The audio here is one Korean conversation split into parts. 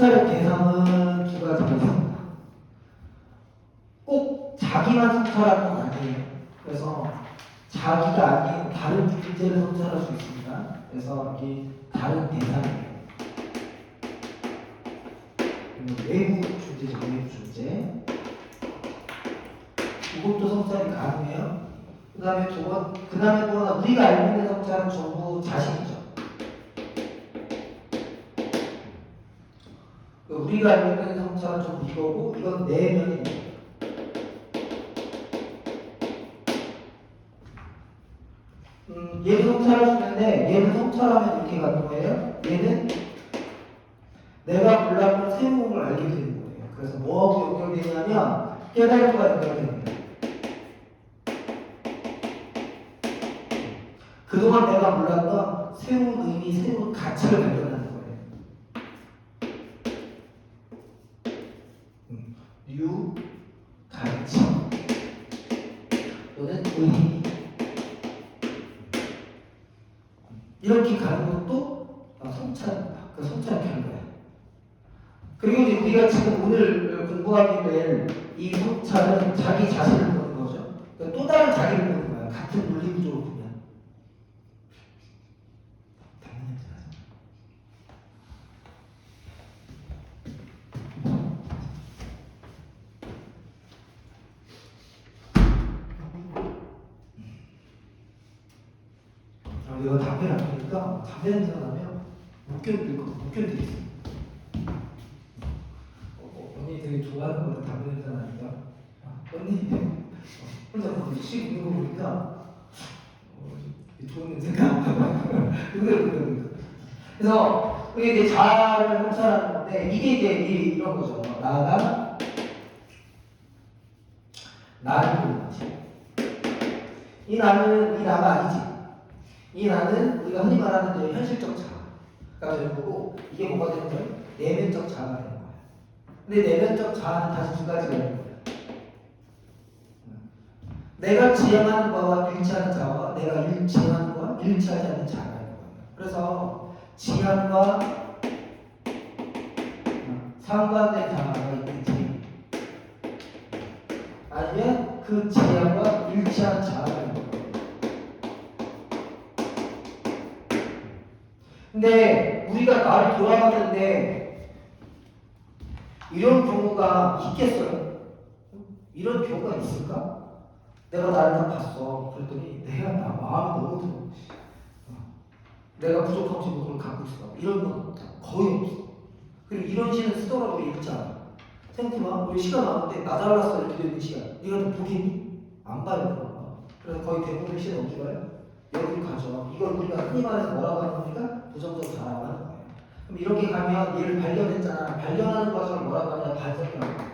성찰의 대상은 두 가지가 있습니다. 꼭 자기만 성찰하는 건 아니에요. 그래서 자기가 아닌 다른 존재를 성찰할 수 있습니다. 그래서 여기 다른 대상이에요. 외부 존재죠, 외부 존재. 이것도 성찰이 가능해요. 그 다음에 또 하나 우리가 알고 있는 성찰은 전부 자신이죠. 우리가 알고 있는 성찰은 전부 이거고, 이건 내면이에요. 얘도 성찰할 수 있는데, 얘는 성찰하면 이렇게 가는 거예요. 얘는 내가 몰랐던 새로운 알게 되는 거예요. 그래서 뭐하고 연결되냐면 깨달음과 연결됩니다. 그동안 내가 몰랐던 새로운 의미, 새로운 가치를 발견하는 거예요. 뉴 가치 또는 의미, 이렇게 가는 것도 성찰입니다. 그 성찰의 결과예요. 그리고 이제 우리가 지금 오늘 공부하게 될 이 성찰은 자기 자신을 보는 거죠. 그러니까 또 다른 자기를 보는 거예요. 같은 물리 구조로 보면. 내가 담배를 안 피니까 담배 냄새가 나면 못 견디겠어요. 언니 되게 좋아하는 거같 담배 냄새 나니까. 언니 혼자 거기 씩 있는 거 보니까 좋은 냄새가 그래서 이게 이제 자아를 성찰하는 건데, 이게 이제 이런 거죠. 나가 나를 보는 거지. 이 나가 아니지. 이 나는 우리가 흔히 말하는 이제 현실적 자아가 되는 거고, 이게 뭐가 되는 거예요? 내면적 자아가 되는 거예요. 근데 내면적 자아는 다시 두 가지가 있는 거예요. 내가 지향하는 바와 일치하는 자아와 내가 지향하는 바와 일치하지 않는 자아가 있는 거예요. 그래서 지향과 상반된 자아가 있는지, 아니면 그 지향과 일치하는 자아가 있는 거예요. 근데 우리가 나를 돌아봤는데 이런 경우가 있겠어요? 이런 경우가 있을까? 내가 나를 다 봤어. 그랬더니 내가 나 마음이 너무 들어. 내가 부족한 지목을 갖고 있어. 이런 건 거의 없어. 그리고 이런 시는 쓰더라도 읽지 않아. 생각해봐. 우리 시간 나오는데 나 잘랐어 이렇게 되는 시간. 네가 좀 보겠니? 안 봐요. 그래서 거의 대부분의 시는 어디 가요? 여기로 가죠. 이걸 우리가 흔히 말해서 뭐라고 하는 겁니까? 부정적 자라고 하는 거예요. 그럼 이렇게 가면 얘를 발견했잖아. 발견하는 과정을 뭐라고 하냐? 반성이라고.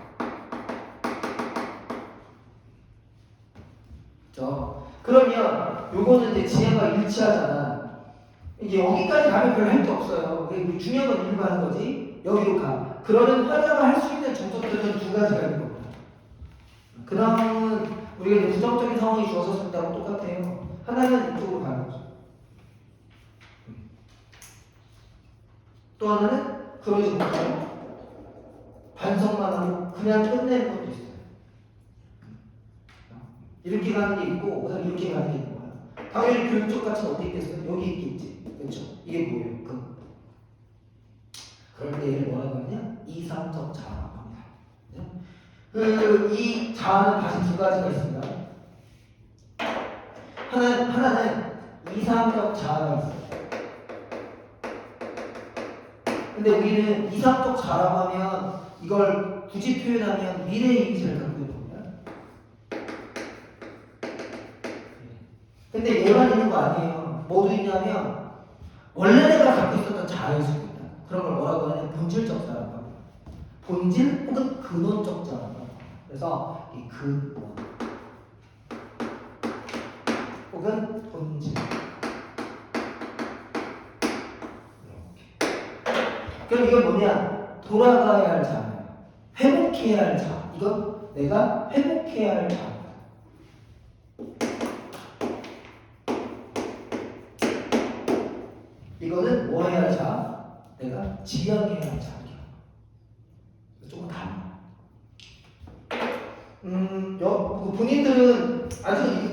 그렇죠? 그러면 요거는 이제 지향과 일치하잖아. 이제 여기까지 가면 별로 할 게 없어요. 중요한 건 일로 가는 거지. 여기로 가. 그러면 화자가 할 수 있는 정석들은 두 가지가 있는 겁니다. 그 다음은 우리가 이제 부정적인 상황이 주어졌을 때하고 똑같아요. 하나는 이쪽으로 가는 거죠. 또 하나는 그러지 못하고 반성만 하고 그냥 끝내는 것도 있어요. 이렇게 가는 게 있고, 우선 이렇게 가는 게 있는 거야. 당연히 교육적 가치는 어디 있겠어요? 여기 있겠지. 그렇죠? 이게 뭐예요? 그럴 때 얘를 뭐라고 하냐? 이상적 자아라고 합니다. 이 자아는 다시 두 가지가 있습니다. 하나는 이상적 자아가 있어요. 근데 우리는 이상적 자아라고 하면 이걸 굳이 표현하면 미래의 이미지를 갖고 있는 겁니다. 근데 얘만 있는 거 아니에요. 뭐도 있냐면 원래 내가 갖고 있었던 자아일 수 있다. 그런 걸 뭐라고 하냐면 본질적 자아라고 합니다. 본질 혹은 근원적 자아라고 합니다. 그래서 이 근원 혹은 본질. 그럼 이건 뭐냐? 돌아가야 할 자아예요. 회복해야 할 자아. 이건 내가 회복해야 할 자아. 이거는 뭐 해야 할 자아? 내가 지향해야 할 자아.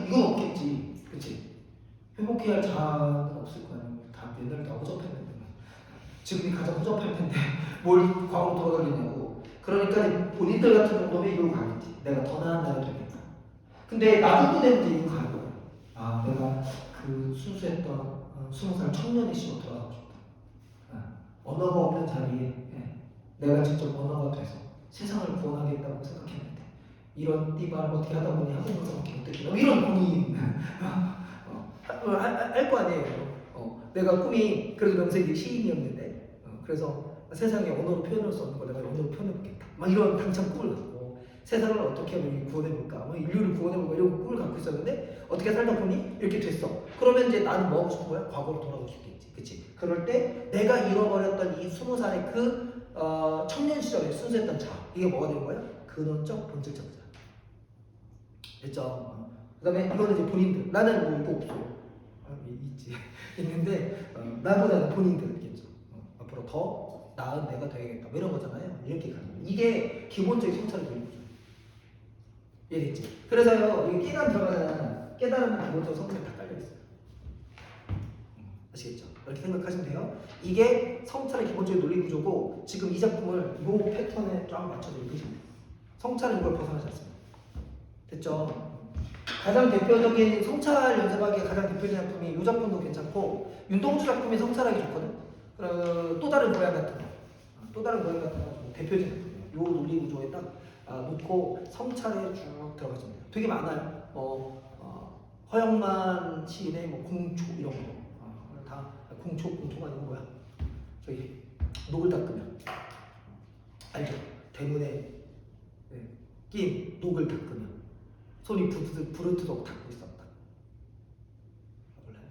이건 없겠지. 그치? 회복해야 할 자는 없을 거 아니야. 다 옛날에 다 허접했는데. 지금이 가장 허접할 텐데 뭘 과거로 돌아가겠냐고. 그러니까 본인들 같은 정도면 이걸 가겠지. 내가 더 나은 나를 되겠다. 근데 나중도 되면 이제 이거 가는 거야. 아, 내가 그 순수했던 20살 청년의 시로 돌아가고 싶다. 언어가 없는 자리에 내가 직접 언어가 돼서 세상을 구원하겠다고 생각했는데 이런 띠발 어떻게 하다 보니 한국어밖에 못 듣겠다. 이런 고민 할 거 아니에요. 내가 꿈이 그래도 명색이 시인이었는데 그래서 세상에 언어로 표현할 수 없는 걸 내가 언어로 표현해보겠다. 막 이런 당찬 꿈을 갖고 세상을 어떻게 하면 구원해볼까, 뭐 인류를 구원해볼까 이런 꿈을 갖고 있었는데 어떻게 살다 보니 이렇게 됐어. 그러면 이제 나는 뭐 하고 싶은 거야? 과거로 돌아가고 싶겠지, 그치? 그럴 때 내가 잃어버렸던 이 20살의 그 청년 시절에 순수했던 자, 이게 뭐가 되는 거야? 근원적 본질적 자. 됐죠? 그 다음에 이거는 이제 본인들. 나는 뭐 이거 없어. 있지. 있는데 나보다는 본인들이겠죠. 앞으로 더 나은 내가 되야겠다. 뭐 이런 거잖아요. 이렇게 가는 거예요. 이게 기본적인 성찰의 교육이죠. 이해됐지? 그래서요, 이게 깨달음 들어가잖아. 깨달음은 기본적으로 성찰이 다 깔려있어요. 아시겠죠? 이렇게 생각하시면 돼요. 이게 성찰의 기본적인 논리 구조고, 지금 이 작품을 이 패턴에 쫙 맞춰서 읽으시면 돼요. 성찰은 이걸 벗어나지 않습니다. 됐죠? 가장 대표적인 성찰 연습하기에 가장 대표적인 작품이 이 작품도 괜찮고, 윤동주 작품이 성찰하기 좋거든. 또 다른 고향 같은 거, 또 다른 고향 같은 거 대표적인 작품이에요. 이 논리 구조에 딱 놓고 성찰에 쭉 들어가시면 돼요. 되게 많아요. 허영만 시인의 뭐 공초 이런 거, 다 공초가 아니고 뭐야? 저기 녹을 닦으면 알죠? 대문에 낀 녹을 닦으면 손이 부르트록 닦고 있었다. 몰라요?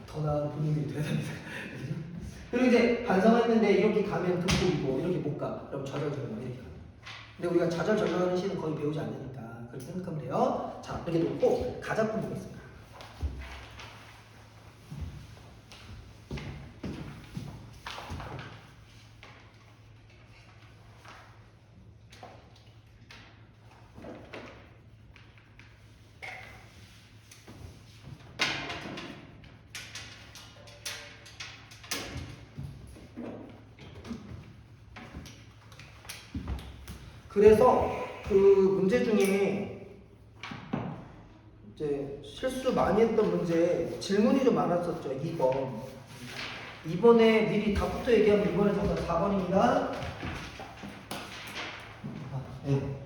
더 나은 본인들이 돼야 됩니다. 그리고 이제 반성했는데 이렇게 가면 극복이고 이렇게 못 가. 그럼 좌절절망 이렇게 가. 근데 우리가 좌절절망하는 시는 거의 배우지 않으니까 그렇게 생각하면 돼요. 자, 이렇게 놓고 가작품 보겠습니다. 그래서 그 문제 중에 이제 실수 많이 했던 문제 질문이 좀 많았었죠. 2번. 2번에 미리 답부터 얘기하면 이번에 정답 4번입니다. 네.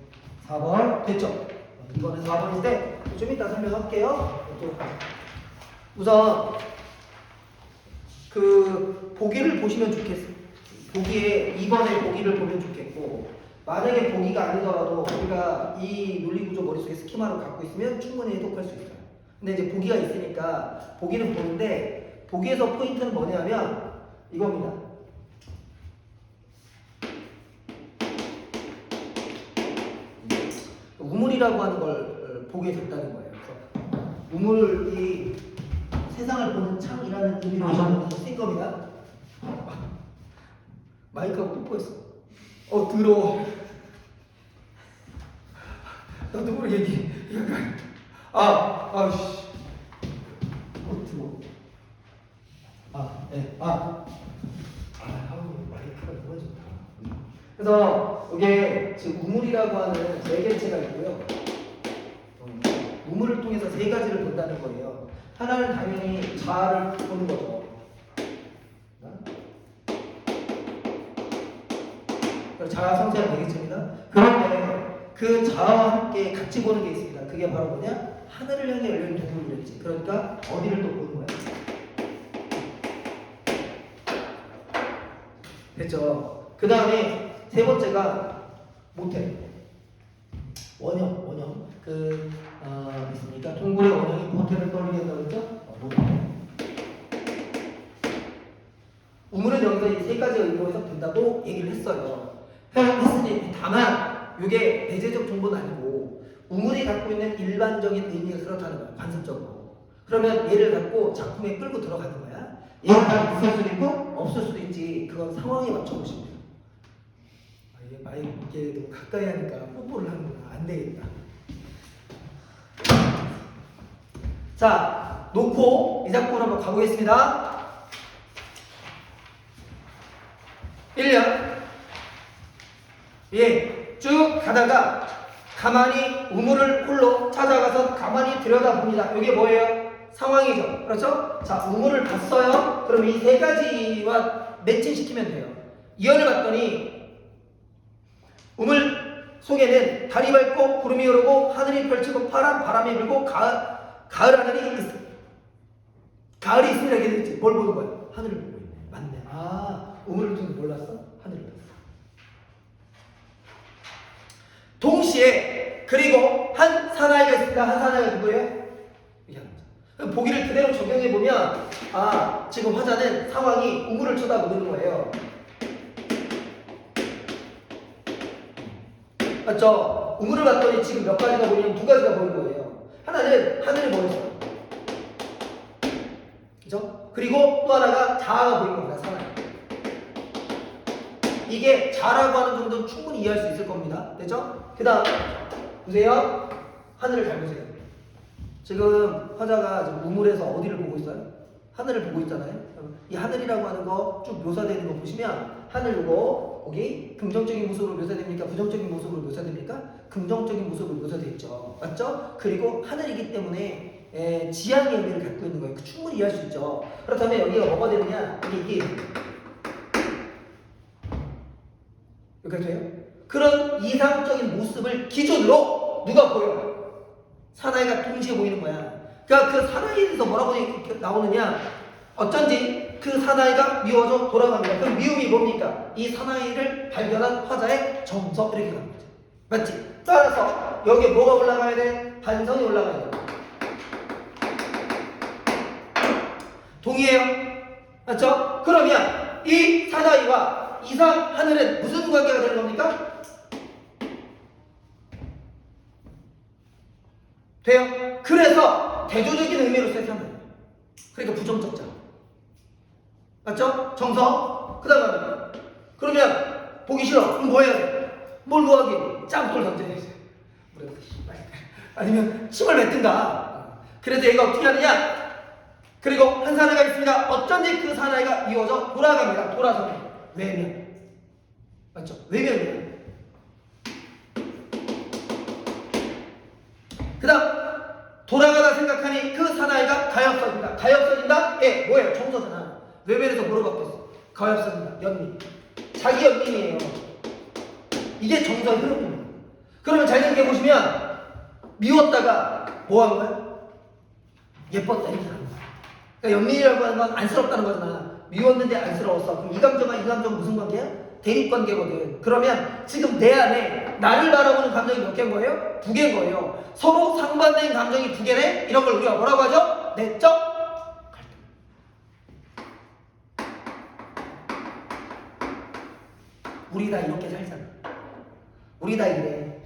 4번 됐죠? 이번에 4번인데 좀 이따 설명할게요. 우선 그 보기를 보시면 좋겠어요. 보기에 2번의 보기를 보면 좋겠고, 만약에 보기가 아니더라도 우리가 이 논리구조 머릿속에 스키마를 갖고 있으면 충분히 해독할 수 있어요. 근데 이제 보기가 있으니까 보기는 보는데, 보기에서 포인트는 뭐냐면 이겁니다. 우물이라고 하는 걸 보게 됐다는 거예요. 그래서 우물이 세상을 보는 창이라는 의미로 쓴 겁니다. 마이크하고 뽀뽀했어. 더러워. 나도 모르게 얘기. 약간 아우씨. 더러워. 네. 마이크가 너무 좋다. 그래서 이게 지금 우물이라고 하는 네 개체가 있고요. 우물을 통해서 세 가지를 본다는 거예요. 하나는 당연히 자아를 보는 거죠. 자아 성찰 되겠습니다. 그런데 그 자아와 함께 같이 보는 게 있습니다. 그게 바로 뭐냐? 하늘을 향해 열린 동물이랬지. 그러니까 어디를 또 보는 거야? 됐죠? 그 다음에 세 번째가 모텔. 원형. 있습니까? 동굴의 원형이 모텔을 떠올리게 한다고 했죠? 모텔. 우물은 여기서 이 세 가지 의도에서 된다고 얘기를 했어요. 했으니 다만 이게 배제적 정보는 아니고 우물이 갖고 있는 일반적인 의미가 그렇다는 거야. 관습적으로. 그러면 얘를 갖고 작품에 끌고 들어가는 거야. 얘가 있을 수도 있고 없을 수도 있지. 그건 상황에 맞춰 보시면 돼요. 이게 많이 이게 너무 가까이 하니까 뽀뽀를 하는구나. 안 되겠다. 자, 놓고 이 작품을 한번 가보겠습니다. 1년. 예, 쭉 가다가 가만히 우물을 홀로 찾아가서 가만히 들여다봅니다. 이게 뭐예요? 상황이죠. 그렇죠? 자, 우물을 봤어요. 그럼 이 세 가지와 매칭시키면 돼요. 이연을 봤더니 우물 속에는 달이 밝고 구름이 오르고 하늘이 펼치고 바람이 불고 가을 하늘이 있어. 가을이 있으면 이렇게 되지. 뭘 보는 거야? 하늘을 보고 있네. 맞네. 아, 우물을 통해 몰랐어? 하늘을 봤어. 동시에 그리고 한 사나이가 있습니다. 한 사나이가 누구예요? 이게 하는 거죠. 보기를 그대로 적용해 보면 아, 지금 화자는 상황이 우물을 쳐다보는 거예요. 맞죠? 우물을 봤더니 지금 몇 가지가 보이냐면 두 가지가 보이는 거예요. 하나는 하늘이 보였어요. 그죠? 그리고 또 하나가 자아가 보인 겁니다. 사나이. 이게 자라고 하는 정도는 충분히 이해할 수 있을 겁니다. 됐죠? 그 다음 보세요. 하늘을 잘 보세요. 지금 화자가 지금 우물에서 어디를 보고 있어요? 하늘을 보고 있잖아요. 이 하늘이라고 하는 거 쭉 묘사되는 거 보시면 하늘 이거 거기 긍정적인 모습으로 묘사됩니까? 부정적인 모습으로 묘사됩니까? 긍정적인 모습으로 묘사되어 있죠. 맞죠? 그리고 하늘이기 때문에 지향의 의미를 갖고 있는 거예요. 충분히 이해할 수 있죠. 그렇다면 여기가 뭐가 되느냐? 이게 이렇게 돼요? 그런 이상적인 모습을 기준으로 누가 보여요? 사나이가 동시에 보이는 거야. 그러니까 그 사나이에 대해서 뭐라고 나오느냐? 어쩐지 그 사나이가 미워져 돌아갑니다. 그럼 미움이 뭡니까? 이 사나이를 발견한 화자의 정서 이렇게 가는 거죠. 맞지? 따라서 여기에 뭐가 올라가야 돼? 반성이 올라가야 돼. 동의해요? 맞죠? 그러면 이 사나이와 이상 하늘은 무슨 관계가 되는 겁니까? 돼요? 그래서 대조적인 의미로 세팅하는 거예요. 그러니까 부정적자. 맞죠? 정서. 그 다음에 그러면 보기 싫어. 그럼 뭐 해야 돼? 뭘 구하기? 짱돌 던져야지. 아니면 침을 뱉든가. 그래서 얘가 어떻게 하느냐? 그리고 한 사나이가 있습니다. 어쩐지 그 사나이가 미워져 돌아갑니다. 돌아섭니다. 외면. 맞죠? 외면이에요. 그 다음 돌아가다 생각하니 그 사나이가 가엾어진다. 가엾어진다? 예, 뭐예요? 정서잖아. 외면에서 뭐로 바뀌었어? 가엾어진다. 연민. 자기 연민이에요. 이게 정서의 흐름입니다. 그러면 잘 생각해보시면 미웠다가 뭐 한 거야? 예뻤다 이렇게 하는 거야. 그러니까 연민이라고 하는 건 안쓰럽다는 거잖아. 미웠는데 안쓰러웠어. 그럼 이 감정과 이 감정은 무슨 관계야? 대립관계거든. 그러면 지금 내 안에 나를 바라보는 감정이 몇 개인 거예요? 두 개인 거예요. 서로 상반된 감정이 두 개네? 이런 걸 우리가 뭐라고 하죠? 내적 갈등. 우리 다 이렇게 살잖아. 우리 다 이래.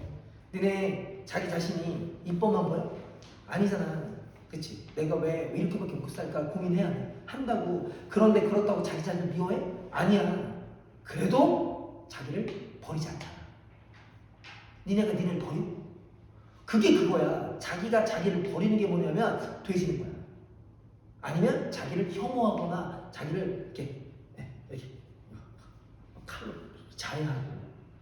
너네 자기 자신이 이뻐만 보여? 아니잖아. 그치? 내가 왜 이렇게밖에 못 살까 고민해야 돼. 한다고. 그런데 그렇다고 자기 자신을 미워해? 아니야. 그래도 자기를 버리지 않잖아. 니네가 니네를 버려? 그게 그거야. 자기가 자기를 버리는 게 뭐냐면 돼지는 거야. 아니면 자기를 혐오하거나 자기를 이렇게 칼로 자해하고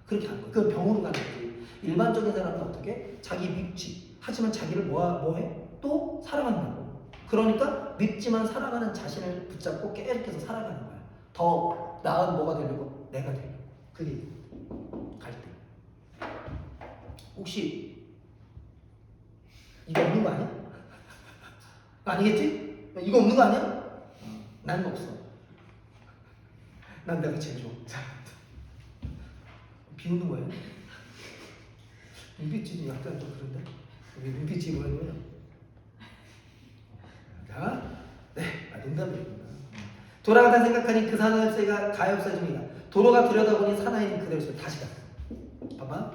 그렇게 하는 거야. 그건 병으로 가는 거지. 일반적인 사람은 어떻게? 자기 밉지. 하지만 자기를 뭐해? 또 사랑한다고. 그러니까 밉지만 사랑하는 자신을 붙잡고 깨르쳐서 살아가는 거야. 더 나은 뭐가 되려고? 내가 되려고. 그게 갈등. 혹시 이거 없는 거 아니야? 아니겠지? 이거 없는 거 아니야? 난 없어. 난 내가 제일 좋아. 비웃는 거예요? 눈빛이 약간 좀 그런데? 왜 눈빛이 뭐냐면 자, 네, 농담이구나. 돌아가다 생각하니 그 사나이가 가엾어집니다. 도로가 들여다보니 사나이는 그대로 있어요. 다시 갔어. 봐봐.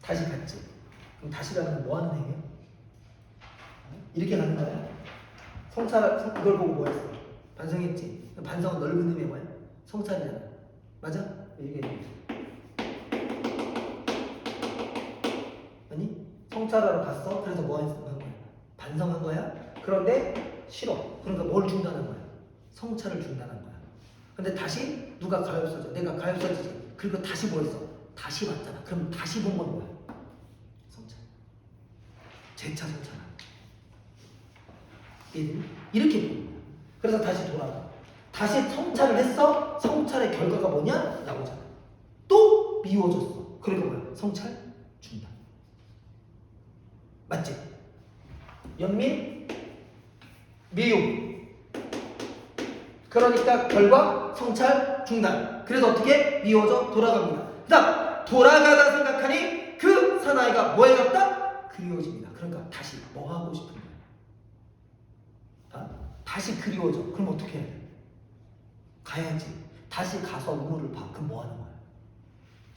다시 갔지. 그럼 다시 가면 뭐 하는 행위야? 이렇게 가는 거야. 성찰, 이걸 보고 뭐 했어? 반성했지. 반성은 넓은 의미의 뭐야? 성찰이잖아. 맞아? 이게 성찰하러 갔어. 그래서 뭐 했는 거야? 반성한 거야. 그런데 싫어. 그러니까 뭘 중단한 거야? 성찰을 중단한 거야. 근데 다시 누가 가엾어져? 내가 가엾어지지. 그리고 다시 뭐 했어? 다시 봤잖아. 그럼 다시 본 건 뭐야? 성찰. 재차 성찰. 이렇게 보는 거야. 그래서 다시 돌아가. 다시 성찰을 했어. 성찰의 결과가 뭐냐? 나오잖아. 또 미워졌어. 그러니까 뭐야? 성찰 중단. 맞지? 연민 미움. 그러니까 결과 성찰 중단. 그래서 어떻게? 미워져 돌아갑니다. 그 다음 돌아가다 생각하니 그 사나이가 뭐에 갔다? 그리워집니다. 그러니까 다시 뭐 하고 싶은 거야? 다시 그리워져. 그럼 어떻게 해야 돼? 가야지. 다시 가서 우물을 봐. 그럼 뭐 하는 거야?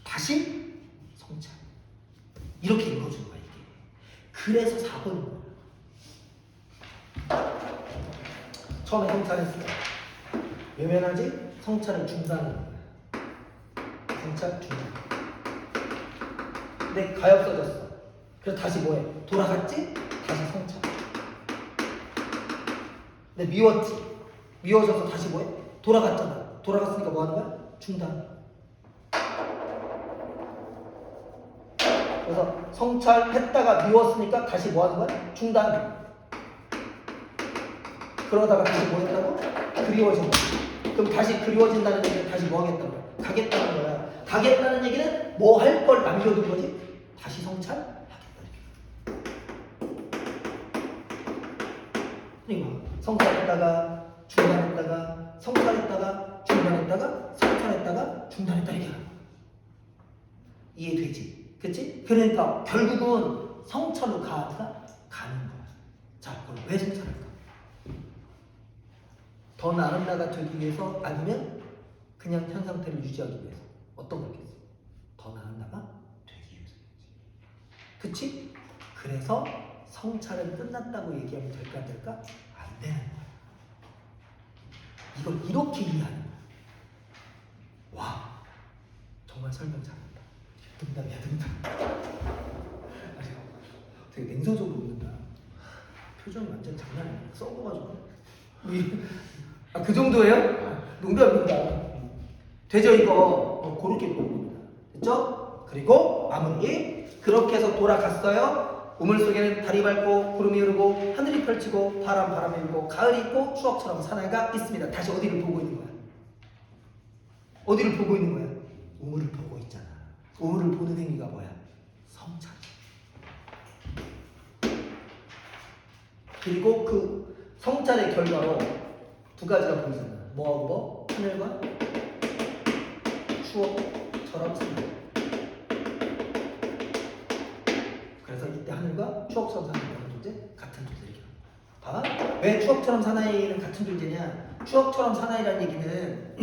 다시 성찰. 이렇게 읽어주는 거야 이게. 그래서 4번인 거야. 처음에 성찰했어. 외면하지? 성찰을 중단하는 거야. 성찰 중단. 근데 가엾어졌어. 그래서 다시 뭐해? 돌아갔지? 다시 성찰. 근데 미웠지? 미워져서 다시 뭐해? 돌아갔잖아. 돌아갔으니까 뭐 하는 거야? 중단. 그래서 성찰했다가 미웠으니까 다시 뭐 하는 거야? 중단. 그러다가 다시 뭐 했다고? 그리워진 거야. 그럼 다시 그리워진다는 얘기는 다시 뭐 하겠다는 거야? 가겠다는 거야. 가겠다는 얘기는 뭐 할 걸 남겨둔 거지? 다시 성찰하겠다는 얘기야. 그러니까 성찰했다가 중단했다가 성찰했다가 중단했다가 성찰했다가 중단했다 이거야. 이해되지? 그치? 그러니까 결국은 성찰로 가는 거야. 자, 그럼 왜 성찰할까? 더 나은 나가 되기 위해서 아니면 그냥 현 상태를 유지하기 위해서 어떤 거겠어? 더 나은 나가 되기 위해서. 그치? 그래서 성찰은 끝났다고 얘기하면 될까 안 될까? 안 되는 거야. 이걸 이렇게 이해하는 거야. 와, 정말 설명 잘한다. 등담이야 등담. 되게 냉소적으로 웃는다. 표정 완전 장난 아니야. 썩어가지고. 그 정도예요? 농담입니다. 되죠 이거? 그렇게 보는 겁니다. 됐죠? 그리고 마무리. 그렇게 해서 돌아갔어요. 우물 속에는 달이 밝고 구름이 흐르고 하늘이 펼치고 바람이 불고 가을이 있고 추억처럼 사나이가 있습니다. 다시 어디를 보고 있는 거야? 어디를 보고 있는 거야? 우물을 보고 있잖아. 우물을 보는 행위가 뭐야? 성찰. 그리고 그 성찰의 결과로 두 가지가 보이잖아. 뭐하고 뭐? 하늘과 추억처럼 사나이. 그래서 이때 하늘과 추억처럼 사나이라는 존재 같은 존재를 봐. 왜 추억처럼 사나이는 같은 존재냐? 추억처럼 사나이라는 얘기는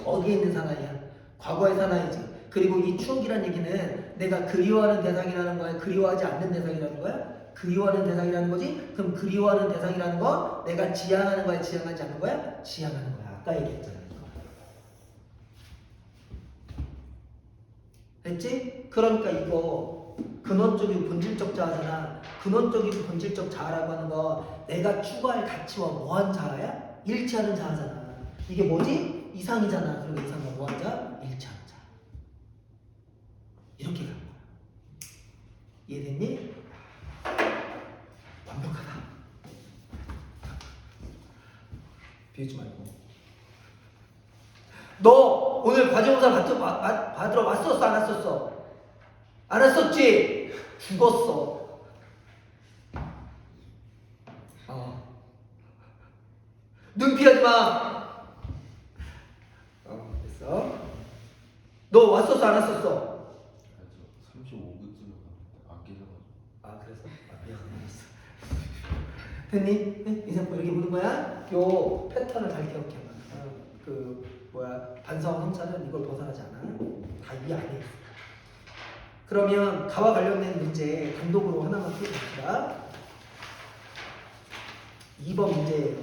어디에 있는 사나이야? 과거의 사나이지. 그리고 이 추억이라는 얘기는 내가 그리워하는 대상이라는 거야? 그리워하지 않는 대상이라는 거야? 그리워하는 대상이라는 거지? 그럼 그리워하는 대상이라는 건 내가 지향하는 거야? 지향하지 않는 거야? 지향하는 거야. 아까 얘기했잖아. 됐지? 그러니까 이거 근원적이고 본질적 자아잖아. 근원적이고 본질적 자아라고 하는 거 내가 추구할 가치와 뭐한 자아야? 일치하는 자아잖아. 이게 뭐지? 이상이잖아. 그리고 이상과 뭐한 자아? 일치하는 자아. 이렇게 가는 거야. 이해됐니? 완벽하다. 비웃지 말고. 너 오늘 과제검사 받으러 왔었어? 안 왔었어? 안 왔었지? 죽었어. 눈 피하지 마. 됐어. 너 왔었어? 안 왔었어? 35분쯤에 안 깨져가지고. 그래서? 미안해. 됐니? 네? 이제 뭐 이렇게 보는 거야? 요 패턴을 잘 기억해. 반성 성찰은 이걸 벗어나지 않아. 다 이 안에 있어. 그러면 가와 관련된 문제 단독으로 하나만 풀어봅시다. 2번 문제예요.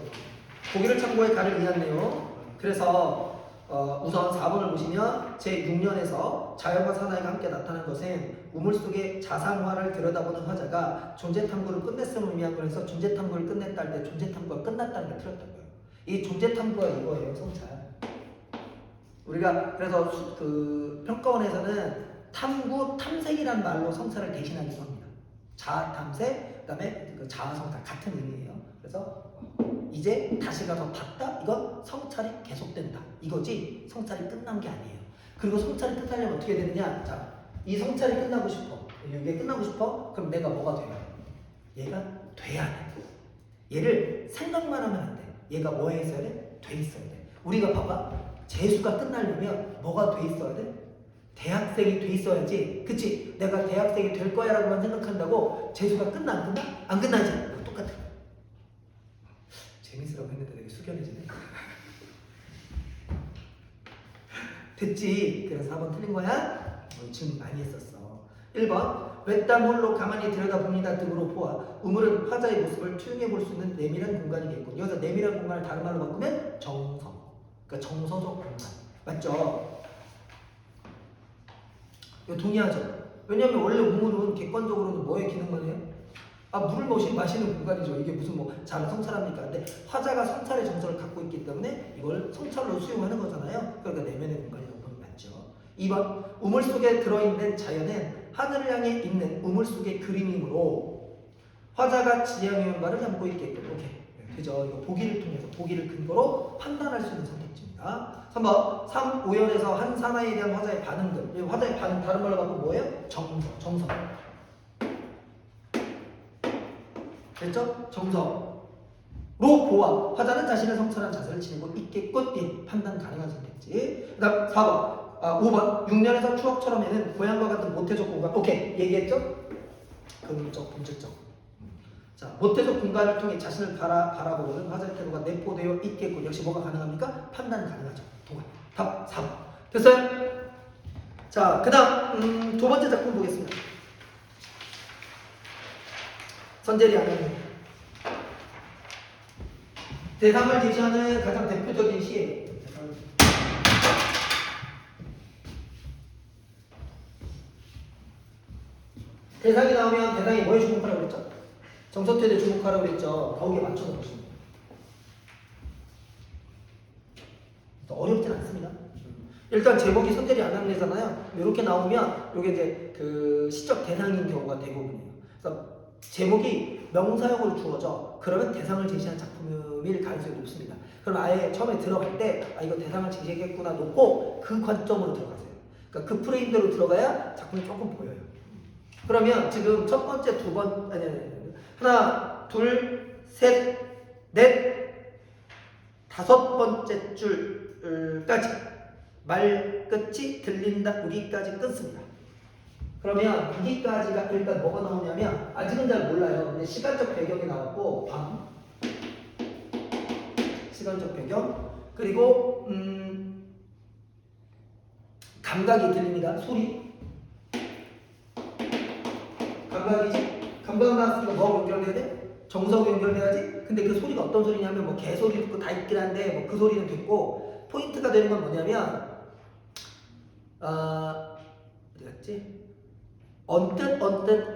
고기를 창고에 가를 이었네요. 그래서 우선 4번을 보시면 제6년에서 자연과 사나이가 함께 나타난 것은 우물 속의 자상화를 들여다보는 화자가 존재 탐구를 끝냈음을 의미한 거라서 존재 탐구를 끝냈다 할 때 존재 탐구가 끝났다는 게 틀렸던 거예요. 이 존재 탐구가 이거예요, 성찰. 우리가 그래서 그 평가원에서는 탐구, 탐색이라는 말로 성찰을 대신하기도 합니다. 자아 탐색, 그다음에 그 자아 성찰 같은 의미예요. 그래서 이제 다시 가서 봤다? 이건 성찰이 계속된다. 이거지 성찰이 끝난 게 아니에요. 그리고 성찰이 끝나려면 어떻게 되느냐? 자, 이 성찰이 끝나고 싶어. 이게 끝나고 싶어? 그럼 내가 뭐가 돼요? 얘가 돼야 돼. 얘를 생각만 하면 안 돼. 얘가 뭐 해 있어야 돼? 돼 있어야 돼. 우리가 봐봐. 재수가 끝나려면 뭐가 돼 있어야 돼? 대학생이 돼 있어야지. 그치? 내가 대학생이 될 거야 라고만 생각한다고 재수가 끝나 안 끝나? 안 끝나지? 똑같아. 재밌으라고 했는데 되게 숙연해지네. 됐지? 그래서 4번 틀린 거야? 지금 많이 했었어. 1번 외딴 홀로 가만히 들여다봅니다 등으로 보아 우물은 화자의 모습을 투영해 볼 수 있는 내밀한 공간이겠군. 여기서 내밀한 공간을 다른 말로 바꾸면 정서. 그러니까 정서적 공간. 맞죠? 이거 동의하죠? 왜냐면 원래 우물은 객관적으로는 뭐의 기능만 해요? 물을 마시는 공간이죠. 이게 무슨 뭐 자를 성찰합니까? 근데 화자가 성찰의 정서를 갖고 있기 때문에 이걸 성찰로 수용하는 거잖아요. 그러니까 내면의 공간이라고 보면 맞죠. 2번 우물 속에 들어있는 자연은 하늘을 향해 있는 우물 속의 그림이므로 화자가 지향의 바를 담고 있겠군. 오케이. 그죠? 이거 보기를 통해서 보기를 근거로 판단할 수 있는 선택지입니다. 3번 3, 5연에서 한 사나이에 대한 화자의 반응들. 이 화자의 반응 다른 말로 바꾸면 뭐예요? 정서. 됐죠? 정서로 보아 화자는 자신의 성찰한 자세를 지니고 있겠군. 이 판단 가능한 선택지. 그 다음 4번 5번 6년에서 추억처럼에는 고향과 같은 모태적 공간. 오케이 얘기했죠? 근본적 본질적. 자 모태적 공간을 통해 자신을 바라보는 화자의 태도가 내포되어 있겠군. 역시 뭐가 가능합니까? 판단 가능하죠. 동안. 답 4번. 됐어요? 자 그 다음 두 번째 작품 보겠습니다. 선제리 아나님. 대상을 제시하는 가장 대표적인 시예요. 대상이 나오면 대상이 뭐에 주목하라고 그랬죠? 정서태도에 주목하라고 그랬죠. 거기에 맞춰서 보시면 돼요. 어렵진 않습니다. 일단 제목이 선제리 아나님이잖아요. 이렇게 나오면 이게 이제 그 시적 대상인 경우가 대부분이에요. 그래서 제목이 명사형으로 주어져. 그러면 대상을 제시한 작품일 가능성이 높습니다. 그럼 아예 처음에 들어갈 때 이거 대상을 제시했구나 놓고 그 관점으로 들어가세요. 그러니까 그 프레임대로 들어가야 작품이 조금 보여요. 그러면 지금 첫 번째, 두 번, 아니, 하나, 둘, 셋, 넷, 다섯 번째 줄까지 말끝이 들린다. 여기까지 끊습니다. 그러면 여기까지가 일단 뭐가 나오냐면 아직은 잘 몰라요. 근데 시간적 배경이 나왔고 밤 시간적 배경 그리고 감각이 들립니다. 소리 감각이지. 감각 나왔으니까 뭐하고 연결돼야 돼? 정서하고 연결돼야지. 근데 그 소리가 어떤 소리냐면 뭐 개소리 듣고 다 있긴 한데 뭐 그 소리는 됐고 포인트가 되는 건 뭐냐면 어디 갔지? 언뜻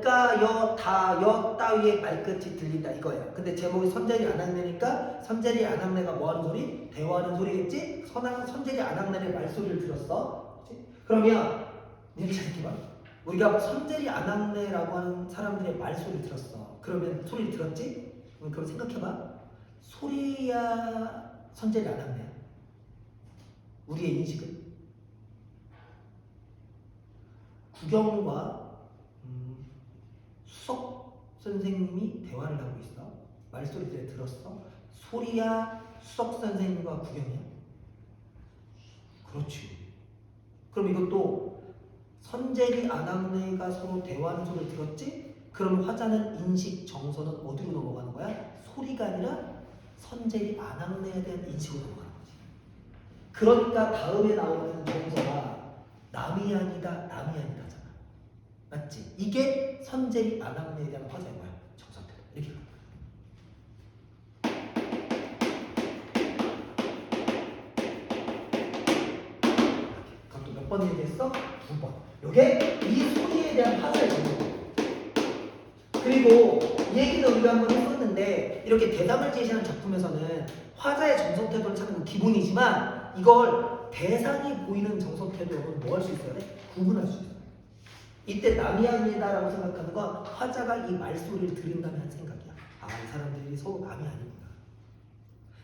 까여 다여 따위의 말끝이 들린다 이거예요. 근데 제목이 선제리 안악내니까 선제리 안악내가 뭐하는 소리? 대화하는 소리겠지? 선제리 안악내의 말소리를 들었어. 그치? 그러면 니들 잘 듣기봐. 우리가 선제리 안악내라고 하는 사람들의 말소리를 들었어. 그러면 소리를 들었지? 그럼 생각해봐. 소리야 선제리 안악내야? 우리의 인식은? 구경과 수석 선생님이 대화를 하고 있어. 말소리를 들었어. 소리야 수석 선생님과 구경이야? 그렇지. 그럼 이것도 선제리 안악내가 서로 대화하는 소리를 들었지? 그럼 화자는 인식 정서는 어디로 넘어가는 거야? 소리가 아니라 선제리 안악내에 대한 인식으로 넘어가는 거지. 그러니까 다음에 나오는 정서가 남이 아니다 잖아. 맞지? 이게 선제리 안악내에 대한 화자인 거야. 정서태도. 이렇게. 번 얘기했어? 2번. 요게 이 소리에 대한 화자의 정도. 그리고 이 얘기는 우리가 한번 했었는데 이렇게 대상을 제시하는 작품에서는 화자의 정석 태도를 찾는 건 기본이지만 이걸 대상이 보이는 정석 태도로는 뭐 할 수 있어야 돼? 구분할 수 있어요. 이때 남이 아니다라고 생각하는 건 화자가 이 말소리를 들은다는 생각이야. 아, 이 사람들이 서로 남이 아니구나.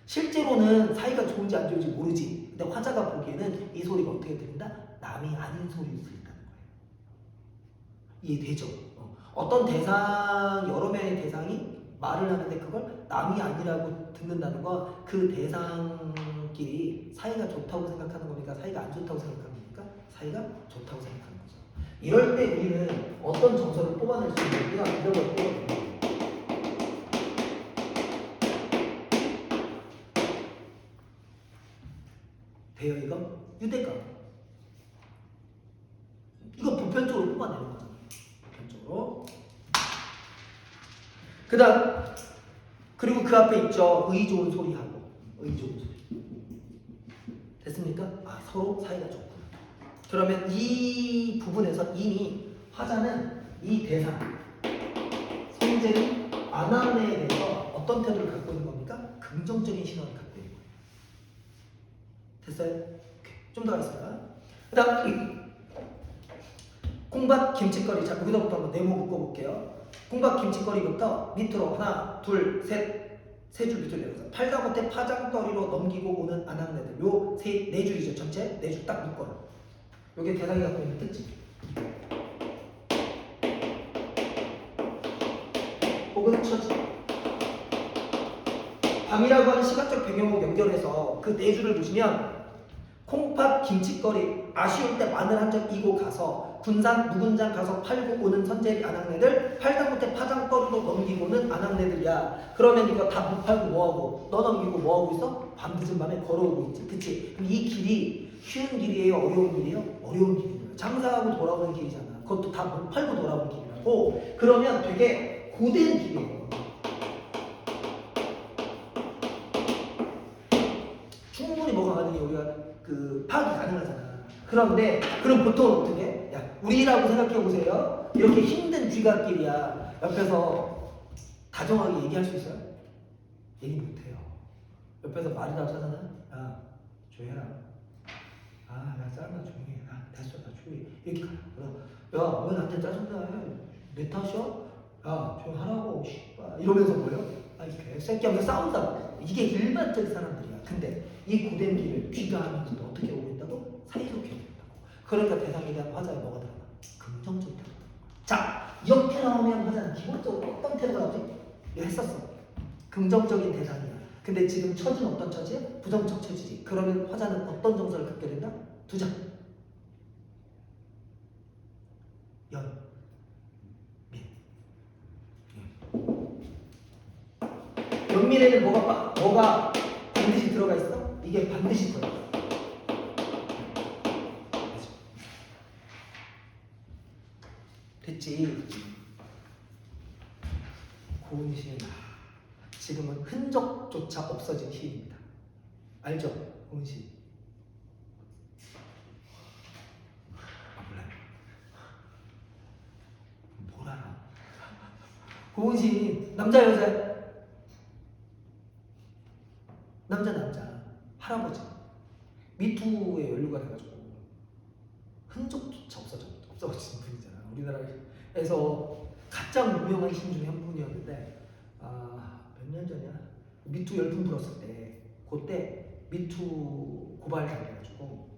실제로는 사이가 좋은지 안 좋은지 모르지. 근데 화자가 보기에는 이 소리가 어떻게 들린다? 남이 아닌 소리로 들린다는 거예요. 이해되죠? 어떤 대상, 여러 명의 대상이 말을 하는데 그걸 남이 아니라고 듣는다는 건 그 대상끼리 사이가 좋다고 생각하는 겁니까? 사이가 안 좋다고 생각하는 겁니까? 사이가 좋다고 생각하는 거죠. 이럴 때 우리는 어떤 정서를 뽑아낼 수 있느냐? 이런 걸 뽑아내는 거예요. 돼요 이거? 유대감. 이거 보편적으로 뽑아내는 거잖아. 보편적으로. 그 다음 그리고 그 앞에 있죠. 의 좋은 소리하고 의 좋은 소리. 됐습니까? 아, 서로 사이가 좋구나. 그러면 이 부분에서 이미 화자는 이 대상 성재리 아나운에 대해서 어떤 태도를 갖고 있는 겁니까? 긍정적인 신호를 갖고 있는 거예요. 됐어요? 좀 더 하겠습니다. 그 다음 콩밥 김치거리. 자, 여기서부터 한번 네모 묶어볼게요. 콩밥 김치거리부터 밑으로 하나 둘 셋 세 줄 밑으로 내려서 팔다 못해 파장거리로 넘기고 오는 아낙네들. 요 네 줄이죠. 전체 네 줄 딱 묶어요. 요게 대상이 갖고 있는 특징. 혹은 처지. 밤이라고 하는 시각적 배경하고 연결해서 그 네 줄을 보시면 콩팥 김치거리 아쉬울 때 마늘 한 점 이고 가서 군산 묵은장 가서 팔고 오는 선제리 아낙네들 팔다 못해 파장거리로 넘기고는 아낙네들이야. 그러면 이거 다 못 팔고 뭐하고 너 넘기고 뭐하고 있어? 밤늦은 밤에 걸어오고 있지. 그치? 그럼 이 길이 쉬운 길이에요? 어려운 길이에요? 어려운 길이에요. 장사하고 돌아오는 길이잖아. 그것도 다 못 팔고 돌아오는 길이라고. 그러면 되게 고된 길이에요. 충분히 뭐가 가능해. 우리가 파악이 가능하잖아. 그런데 그럼 보통 어떻게 해? 야, 우리라고 생각해 보세요. 이렇게 힘든 귀갓길이야. 옆에서 다정하게 얘기할 수 있어요? 얘기 못해요. 옆에서 말이라도 하잖아. 야, 조용히 해라. 아, 나 짜증나. 조용히 해. 아, 됐어. 나 조용히 해. 이렇게 가요. 야, 왜 나한테 짜증나? 내 탓이야? 야, 조용히 하라고. 이러면서 뭐예요? 아이 개새끼하고 싸운다고. 이게 일반적인 사람들이야. 근데 이 고된 길을 귀가하면서도 어떻게 오고 있다고? 사이좋게 오고 있다고. 그러니까 대상에 대한 화자에 뭐가 들어가? 긍정적인 태도가. 자, 이렇게 나오면 화자는 기본적으로 어떤 태도가 나오지? 이거 했었어. 긍정적인 대상이야. 근데 지금 처지는 어떤 처지야? 부정적 처지지. 그러면 화자는 어떤 정서를 갖게 된다? 두 장. 연. 연민에는 뭐가 반드시 들어가 있어? 이게 반드시 들어가. 됐지? 고은 시인. 지금은 흔적조차 없어진 시인입니다. 알죠? 고은 시인. 몰라요. 뭘 알아? 고은 시인 남자 여자? 남자 할아버지 미투에 연루가 돼가지고 흔적조차 없어진 분이잖아. 우리나라에서 가장 유명한 신 중에 한 분이었는데 몇 년 전이야? 미투 열풍 불었을 때 그때 미투 고발 당해가지고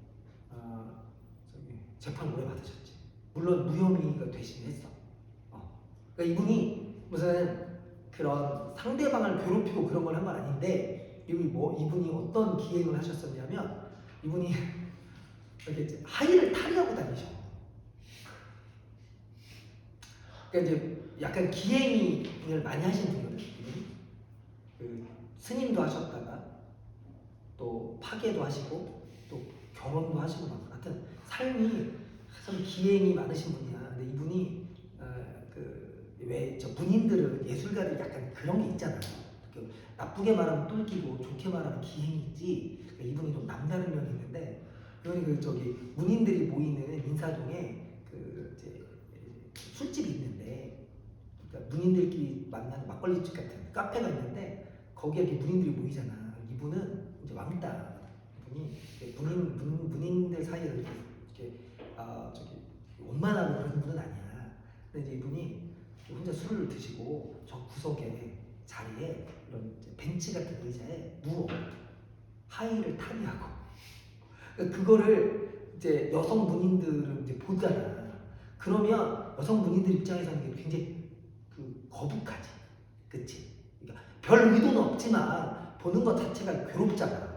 재판 오래 받으셨지. 물론 무혐의가 되시긴 했어. 그러니까 이분이 무슨 그런 상대방을 괴롭히고 그런 걸 한 건 아닌데 이분이 어떤 기행을 하셨었냐면 이분이 이렇게 하의를 탈의하고 다니셔. 그러니까 이제 약간 기행을 많이 하신 분이거든. 이분이 스님도 하셨다가 또 파괴도 하시고 또 결혼도 하시고 막 하여튼 삶이 참 기행이 많으신 분이야. 근데 이분이 왜 저 문인들은 예술가들 약간 그런 게 있잖아. 나쁘게 말하면 똘끼고 좋게 말하면 기행이지. 그러니까 이분이 좀 남다른 면이 있는데 이거는 그 저기 문인들이 모이는 인사동에 그 이제 술집이 있는데, 그러니까 문인들끼리 만나는 막걸리집 같은 카페가 있는데 거기에 이렇게 문인들이 모이잖아. 이분은 이제 왕따. 이분이 문인들 사이에서 이렇게 저기 원만하고 그런 분은 아니야. 근데 이제 이분이 혼자 술을 드시고 저 구석에 자리에 이런 이제 벤치 같은 의자에 누워 하이를 탈의하고, 그러니까 그거를 이제 여성 문인들은 이제 보잖아. 그러면 여성 문인들 입장에서는 이게 굉장히 그 거북하지, 그치? 그러니까 별 의도는 없지만 보는 것 자체가 괴롭잖아.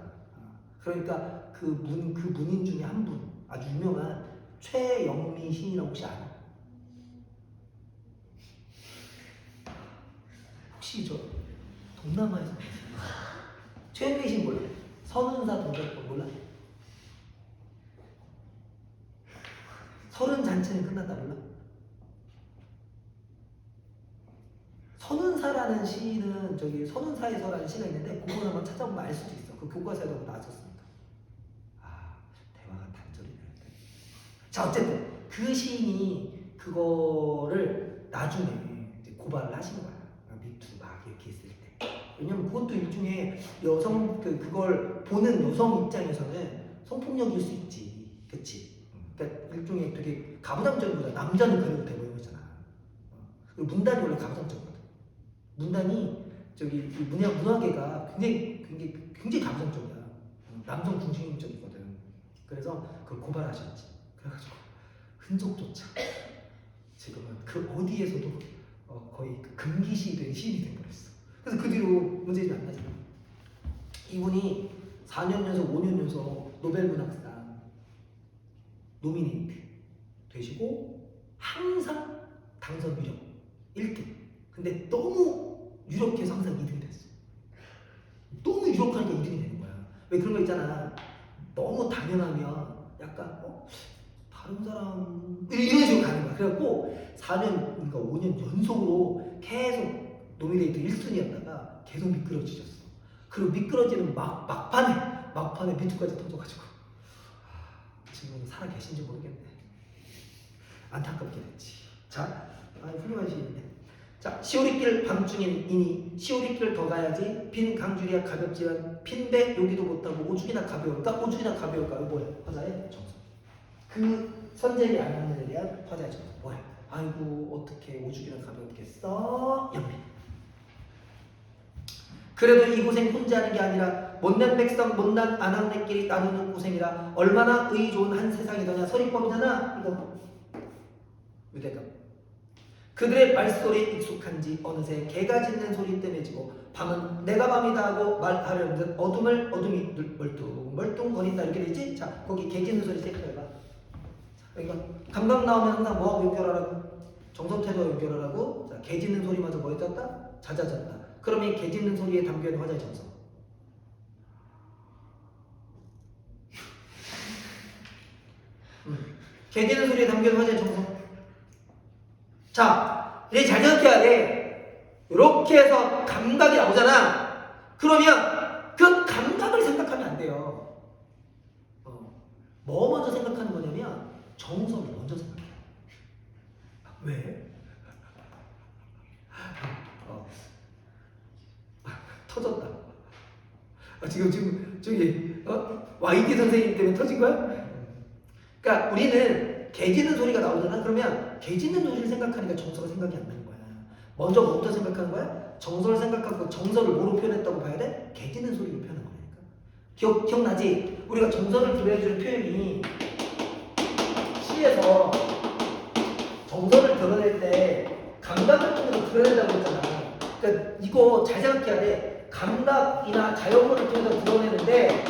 그러니까 그 문인 중에 한 분, 아주 유명한 최영미 시인이라고 혹시 알아? 혹시 저 동남아에서 최영미 시인 몰라? 선운사 동작법 몰라? 서른 잔치는 끝났다 몰라? 선운사라는 시는 저기 선운사에서라는 시가 있는데 그걸 한번 찾아보면 알 수도 있어. 그 교과서에도 나왔었으니까. 대화가 단절이 되는데. 자, 어쨌든 그 시인이 그거를 나중에 이제 고발을 하신 거야. 미투 막 이렇게 있을 때. 왜냐면 그것도 일종의 여성 그걸 보는 여성 입장에서는 성폭력일 수 있지, 그렇지? 그러니까 일종의 되게 가부장적인 거잖아. 남자는 그래도 돼 보이는 거잖아. 그리고 문단이 원래 가부장적이거든. 문단이 저기 이 문화계가 굉장히 가부장적이야. 남성 중심적이거든. 그래서 그걸 고발하셨지. 그래가지고 흔적조차 지금은 그 어디에서도 거의 금기시된 시인이 돼버렸어. 그래서 그 뒤로 문제는 안 나잖아. 이분이 4년 연속, 5년 연속 노벨문학상 노미네이트 되시고 항상 당선 유력 1등. 근데 너무 유력해서 항상 2등이 됐어. 너무 유력하니까 2등이 되는 거야. 왜 그런 거 있잖아. 너무 당연하면 약간 다른 사람 이런 식으로 가는 거야. 그래갖고 4년, 그러니까 5년 연속으로 계속 노미네이트 1순위였다가 계속 미끄러지셨어. 그리고 미끄러지는 막판에 미투까지 터져가지고 지금 살아 계신지 모르겠네. 안타깝게 됐지. 자, 훌륭한 시인이네. 자, 시오리길 밤중이니 시오리길 더 가야지 빈 강줄이야 가볍지만 핀배 여기도 못하고 오죽이나 가벼울까? 오죽이나 가벼울까? 이거 뭐야? 화자의 정서. 그 선재리 안하늘에 대한 화자의 정서. 뭐야? 아이고 어떻게 오죽이나 가볍겠어? 연필. 그래도 이 고생 혼자 하는 게 아니라 못난 백성 못난 아낙네끼리 나누는 고생이라 얼마나 의 좋은 한 세상이더냐. 서리법이잖아. 이거 유대감. 그들의 말소리에 익숙한지 어느새 개가 짖는 소리 때문에 지고 밤은 내가 밤이다 하고 말하려는 듯 어둠이 멀뚱거린다 이렇게 되지? 자, 거기 개 짖는 소리 체크해봐. 여기가 감각 나오면 항상 뭐하고 연결하라고? 정성태도와 연결하라고? 자, 개 짖는 소리마저 뭐였다? 잦아졌다. 그러면 이 개 짖는 소리에 담겨있는 화자의 정성. 개 짖는 소리에 담겨있는 화자의 정성. 자, 이제 잘 생각해야 돼. 이렇게 해서 감각이 나오잖아. 그러면 그 감각을 생각하면 안 돼요. 뭐 먼저 생각하는 거냐면 정서를 먼저 생각해. 왜? 터졌다. 지금 저기 YD 선생님 때문에 터진 거야? 그러니까 우리는 개 짖는 소리가 나오잖아. 그러면 개 짖는 소리를 생각하니까 정서가 생각이 안 나는 거야. 먼저 뭐부터 생각하는 거야? 정서를 생각하고 정서를 뭐로 표현했다고 봐야 돼? 개 짖는 소리로 표현한 거니까. 기억나지? 우리가 정서를 드러내주는 표현이 시에서 정서를 드러낼 때 감각을 통해서 드러낸다고 했잖아. 그러니까 이거 잘 생각해야 돼. 감각이나 자연물을 통해서 드러내는데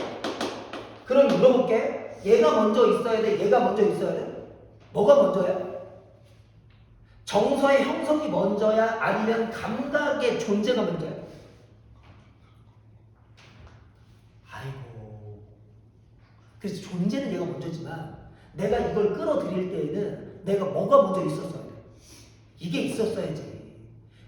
그럼 물어볼게. 얘가 먼저 있어야 돼? 얘가 먼저 있어야 돼? 뭐가 먼저야? 정서의 형성이 먼저야? 아니면 감각의 존재가 먼저야? 아이고. 그래서 존재는 얘가 먼저지만 내가 이걸 끌어들일 때에는 내가 뭐가 먼저 있었어야 돼? 이게 있었어야지.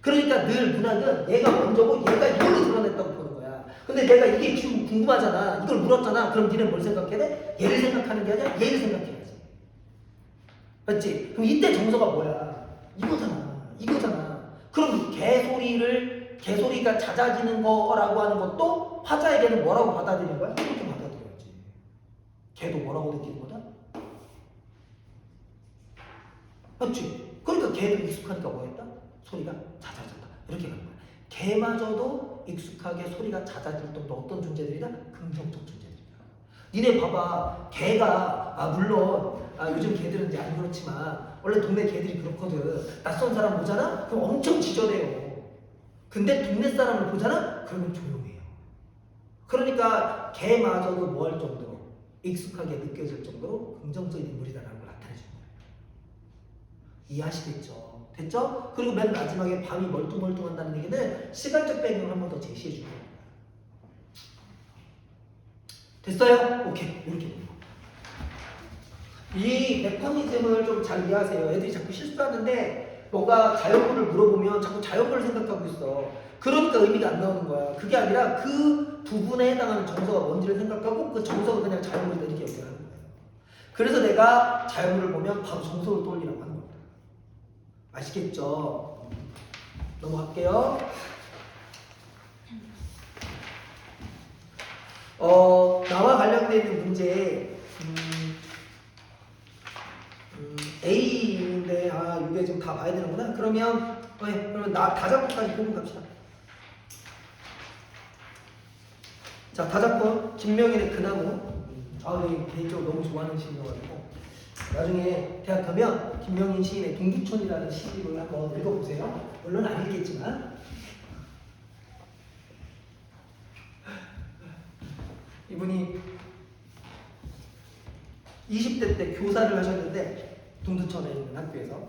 그러니까 늘 문학은 얘가 먼저고 얘가 이걸로 드러냈다고 보는 거야. 근데 내가 이게 지금 궁금하잖아. 이걸 물었잖아. 그럼 니네 뭘 생각해야 돼? 얘를 생각하는 게 아니라 얘를 생각해야지. 맞지? 그럼 이때 정서가 뭐야? 이거잖아. 그럼 개소리가 잦아지는 거라고 하는 것도 화자에게는 뭐라고 받아들이는 거야? 이렇게 받아들여야지. 걔도 뭐라고 느끼는 거다? 맞지? 그러니까 걔도 익숙하니까 뭐했다? 소리가 잦아졌다. 이렇게 가는 거야. 걔마저도 익숙하게 소리가 잦아질 정도 어떤 존재들이다? 긍정적 존재들이다. 니네 봐봐. 개가 물론 요즘 개들은 이제 안 그렇지만 원래 동네 개들이 그렇거든. 낯선 사람 보잖아? 그럼 엄청 지저대요. 근데 동네 사람을 보잖아? 그러면 조용해요. 그러니까 개마저도 뭐 할 정도로 익숙하게 느껴질 정도로 긍정적인 인물이다라는 걸 나타내주는 거예요. 이해하시겠죠? 됐죠? 그리고 맨 마지막에 밤이 멀뚱멀뚱한다는 얘기는 시간적 배경을 한 번 더 제시해 주는 겁니다. 됐어요? 오케이. 이렇게 보는 거. 이 메커니즘을 좀 잘 이해하세요. 애들이 자꾸 실수하는데 뭔가 자연구를 물어보면 자꾸 자연구를 생각하고 있어. 그러니까 의미가 안 나오는 거야. 그게 아니라 그 부분에 해당하는 정서가 뭔지를 생각하고 그 정서가 그냥 자연구를 이렇게 연결하는 거예요. 그래서 내가 자연구를 보면 바로 정서를 떠올리라고 하는 겁니다. 아시겠죠? 넘어갈게요. 나와 관련되어 있는 문제 A인데 이게 지금 다 봐야 되는구나. 그러면 다작권까지 보고 갑시다. 자, 다작권 김명일의 그나무. 개인적으로 너무 좋아하는 시인이어가지고 나중에 대학 가면 김명인 시인의 동두천이라는 시집을 한번 읽어보세요. 물론 안 읽겠지만 이분이 20대 때 교사를 하셨는데 동두천에 있는 학교에서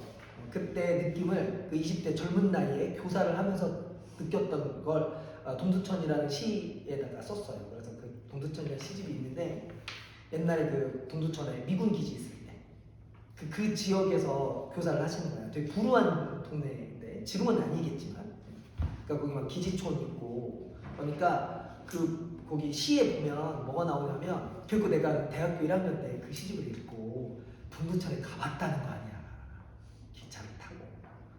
그때 느낌을 그 20대 젊은 나이에 교사를 하면서 느꼈던 걸 동두천이라는 시에다가 썼어요. 그래서 그 동두천이라는 시집이 있는데 옛날에 그 동두천에 미군 기지 있을 때 그 지역에서 교사를 하시는 거예요. 되게 불우한 동네인데 지금은 아니겠지만 그러니까 거기 막 기지촌 있고 그러니까 거기 시에 보면 뭐가 나오냐면 결국 내가 대학교 1학년 때 그 시집을 읽고 동두천에 가봤다는 거 아니야. 기차를 타고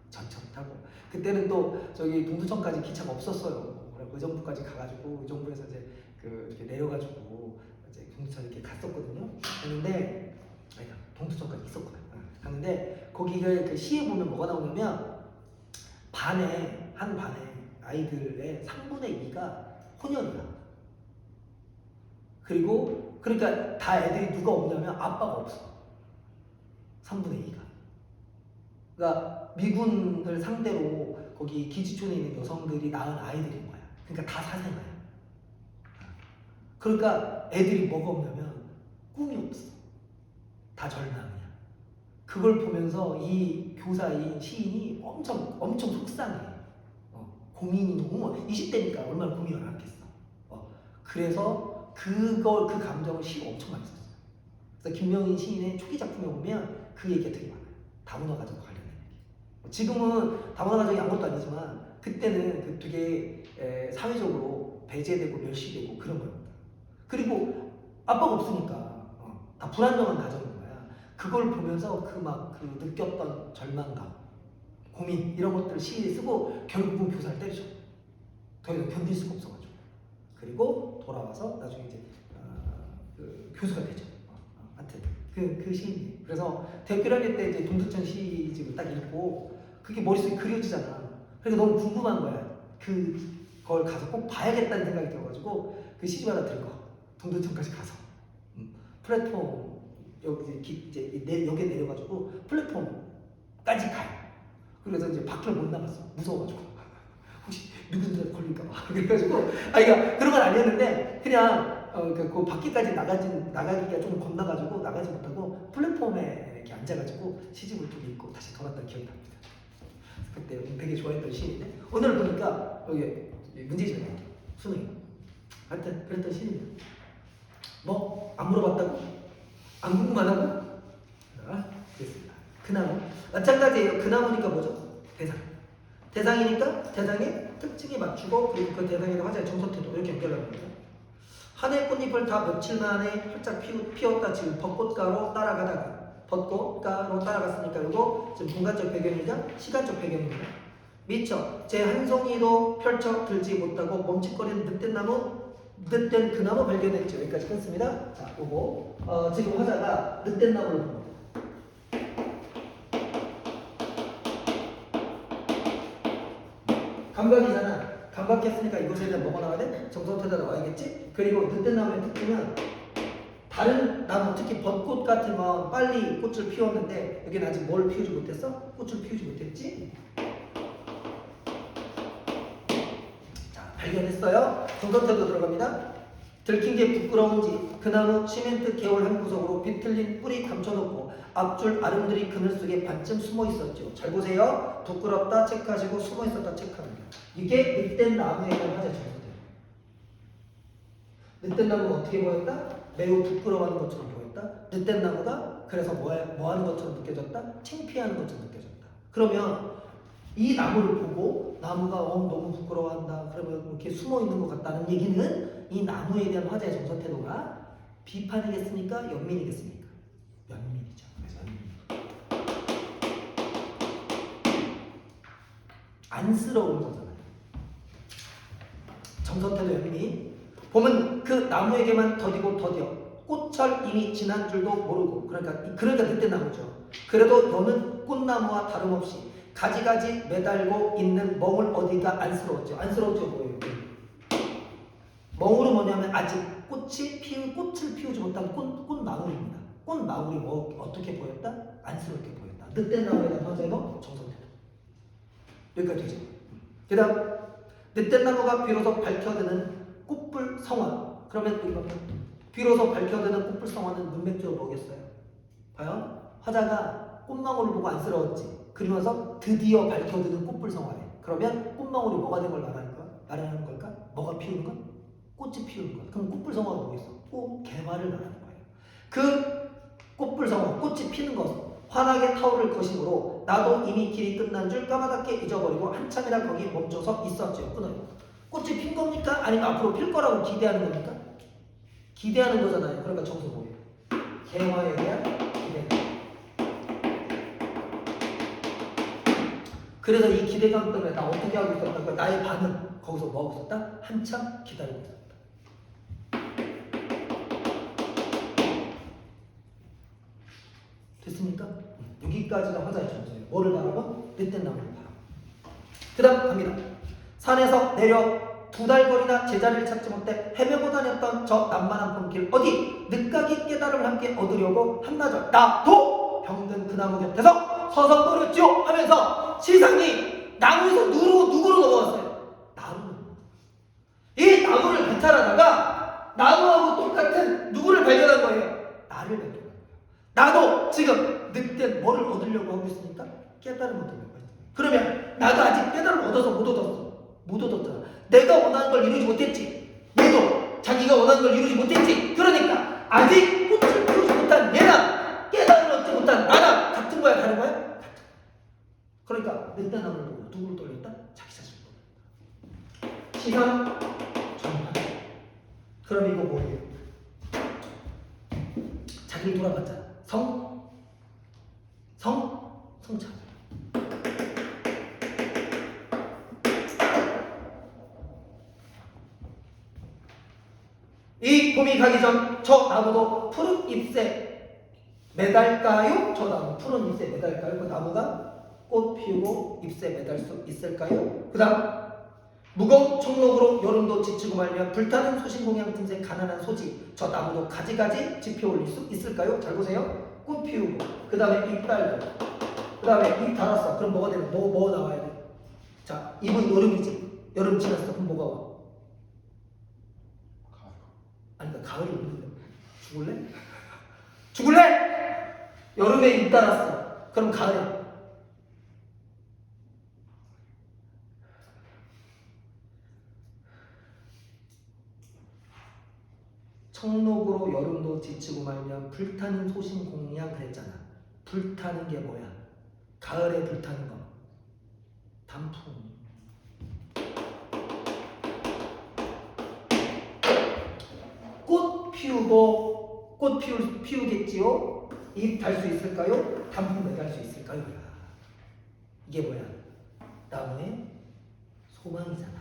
전철을 타고 그때는 또 저기 동두천까지 기차가 없었어요. 그래서 의정부까지 가가지고 의정부에서 이제 이렇게 내려가지고 이제 동두천 이렇게 갔었거든요. 했는데 동두천까지 있었구나. 갔는데 거기가 그 시에 보면 뭐가 나오냐면 한 반에 아이들의 3분의 2가 혼혈이야. 그리고 그러니까 다 애들이 누가 없냐면 아빠가 없어. 3분의 2가. 그러니까 미군을 상대로 거기 기지촌에 있는 여성들이 낳은 아이들인 거야. 그러니까 다 사생아야. 그러니까 애들이 뭐가 없냐면 꿈이 없어. 다 절망이야. 그걸 보면서 이 교사인 시인이 엄청 속상해. 고민이 너무 20대니까 얼마나 고민을 하겠어. 그래서 그 감정을 시로 엄청 많이 썼어요. 그래서 김명인 시인의 초기 작품에 보면 그 얘기가 되게 많아요. 다문화 가정과 관련된 얘기. 지금은 다문화 가정이 아무것도 아니지만 그때는 그 되게 사회적으로 배제되고 멸시되고 그런 거였다. 그리고 아빠가 없으니까 다 불안정한 가정인 거야. 그걸 보면서 그 느꼈던 절망감, 고민 이런 것들을 시에 쓰고 결국은 교사를 때리죠. 더 이상 견딜 수가 없어가지고. 그리고 돌아와서 나중에 이제 그 교수가 되죠. 하여튼 그 시인이. 그래서 대학교 1학년 때 이제 동두천 시집을 딱 읽고 그게 머릿속에 그려지잖아. 그러니까 너무 궁금한 거야. 그걸 가서 꼭 봐야겠다는 생각이 들어가지고 그 시집 하나 들고 동두천까지 가서 플랫폼 역에 내려가지고 플랫폼까지 가요. 그래서 이제 밖을 못 나갔어. 무서워가지고. 혹시 누구한테 걸릴까봐. 그래가지고, 그러니까 그런 건 아니었는데, 그냥, 그 밖에까지 나가기가 좀 겁나가지고, 나가지 못하고, 플랫폼에 이렇게 앉아가지고, 시집을 좀 읽고 다시 돌았던 기억이 납니다. 그때 되게 좋아했던 시인인데, 오늘 보니까, 여기 문제집에 나왔죠. 수능이. 하여튼, 그랬던 시인이에요. 뭐, 안 물어봤다고? 안 궁금하다고? 그랬습니다. 그나무. 마찬가지예요. 그나무니까 뭐죠? 대상. 대상이니까 대상의 특징에 맞추고 그리고 그 대상에 대한 화자의 정서태도 이렇게 연결합니다. 한 해 꽃잎을 다 며칠 만에 활짝 피웠다 지금 벚꽃가로 따라가다가 벚꽃가로 따라갔으니까 이거 지금 공간적 배경이자 시간적 배경입니다. 미처 제 한 송이도 펼쳐 들지 못하고 멈칫거리는 늑된 그 나무 발견했죠. 여기까지 끊습니다. 자, 요거 지금 화자가 늑된 나무를 봅니다. 감각이잖아. 감각했으니까 이곳에 대한 뭐가 나와야 돼? 정성태다 나와야겠지? 그리고 늑된 나무의 특징은 다른 나무, 특히 벚꽃 같은 건 빨리 꽃을 피웠는데 여기는 아직 뭘 피우지 못했어? 꽃을 피우지 못했지? 자, 발견했어요. 정성태도 들어갑니다. 들킨 게 부끄러운지 그 나무 시멘트 개월 한 구석으로 비틀린 뿌리 감춰놓고 앞줄 아름드리 그늘 속에 반쯤 숨어 있었죠. 잘 보세요. 부끄럽다 체크하시고 숨어 있었다 체크합니다. 이게 늑된 나무에 대한 화제 정서대로. 늑된 나무가 어떻게 보였다? 매우 부끄러워하는 것처럼 보였다. 늑된 나무가 그래서 뭐 하는 것처럼 느껴졌다? 창피하는 것처럼 느껴졌다. 그러면 이 나무를 보고 나무가 너무 부끄러워한다. 그러면 이렇게 숨어 있는 것 같다는 얘기는 이 나무에 대한 화제의 정서 태도가 비판이겠습니까? 연민이겠습니까? 연민이죠. 그래서 안쓰러운 거잖아요. 정서 태도 연민. 보면 그 나무에게만 더디고 더뎌. 꽃철 이미 지난 줄도 모르고 그러니까 늑대 나무죠. 그래도 너는 꽃나무와 다름없이 가지가지 매달고 있는 멍을 어디가 안쓰러웠죠. 안쓰러웠죠 뭐예요? 멍으로 뭐냐면 아직 꽃을 피우지 못한 꽃나무입니다. 꽃나무이 어떻게 보였다? 안쓰럽게 보였다. 늑대 나무에 대한 화제는 정성태도. 여기까지 되죠. 그 다음 늑대 나무가 비로소 밝혀드는 꽃불 성화. 그러면 이거 비로소 밝혀드는 꽃불 성화는 문맥적으로 뭐겠어요? 과연 화자가 꽃망울을 보고 안쓰러웠지. 그러면서 드디어 밝혀드는 꽃불 성화래. 그러면 꽃망울이 뭐가 된 걸 말하는 걸까? 뭐가 피우는 것? 꽃이 피우는 것. 그럼 꽃불 성화가 뭐겠어? 꽃 개화를 말하는 거예요. 그 꽃불 성화, 꽃이 피는 것. 환하게 타오를 것이므로 나도 이미 길이 끝난 줄 까마득게 잊어버리고 한참이나 거기 멈춰서 있었죠. 끊어요. 꽃이 핀 겁니까? 아니면 앞으로 필 거라고 기대하는 겁니까? 기대하는 거잖아요. 그러니까 정서 뭐예요? 개화에 대한 기대. 그래서 이 기대감 때문에 나 어떻게 하고 있었다? 그러니까 나의 반응 거기서 뭐 하고 있었다? 한참 기다리고 있었다. 됐습니까? 여기까지가 화자의 정서예요. 뭐를 바라본? 늑대 나무를 바라본. 그 다음 갑니다. 산에서 내려 2달 거리나 제자리를 찾지 못해 헤매고 다녔던 저 난만한 봄길 어디 늦가기 깨달음을 함께 얻으려고 한나절 나도 병든 그 나무 곁에서 서성거렸죠 하면서 시상이 나무에서 누구로 넘어왔어요? 나무로. 이 나무를 관찰하다가 나무하고 똑같은 누구를 발견한 거예요? 나를 발견한 거예요. 나도 지금 늑대 뭐를 얻으려고 하고 있으니까 깨달음 얻으려고 했어요. 그러면 나도 아직 깨달음 얻어서 못 얻었어. 못 얻었잖아. 내가 원하는 걸 이루지 못했지. 얘도 자기가 원하는 걸 이루지 못했지. 그러니까 아직 꽃을 피우지 못한 얘랑 깨달음을 얻지 못한 나랑 같은 거야 다른 거야? 같은 거야. 그러니까 늑대 나무를 보고 누구를 돌렸다? 자기 자신을 돌렸다. 시상 전환. 그럼 이거 뭐예요? 자기를 돌아봤잖아. 성찰. 이 봄이 가기 전 저 나무도 푸른 잎새 매달까요? 저 나무 푸른 잎새 매달까요? 그 나무가 꽃 피우고 잎새 매달 수 있을까요? 그 다음 무거운 총록으로 여름도 지치고 말면 불타는 소신공양 틈새 가난한 소지 저 나무도 가지가지 지펴 올릴 수 있을까요? 잘 보세요. 꽃 피우고 그 다음에 잎 달고 그 다음에 잎 달았어. 그럼 뭐가 되는? 뭐 나와야 돼? 자, 잎은 여름이지. 여름 지났어. 그럼 뭐가 와? 아니 그러니까 가을이 오는데 죽을래? 죽을래? 여름에 잎 달았어. 그럼 가을에 청록으로 여름도 지치고 말면 불타는 소신공양 그랬잖아. 불타는 게 뭐야? 가을에 불타는 거. 단풍. 꽃 피우겠지요? 잎 달 수 있을까요? 단풍 매달 수 있을까요? 이게 뭐야? 나무의 소망이잖아.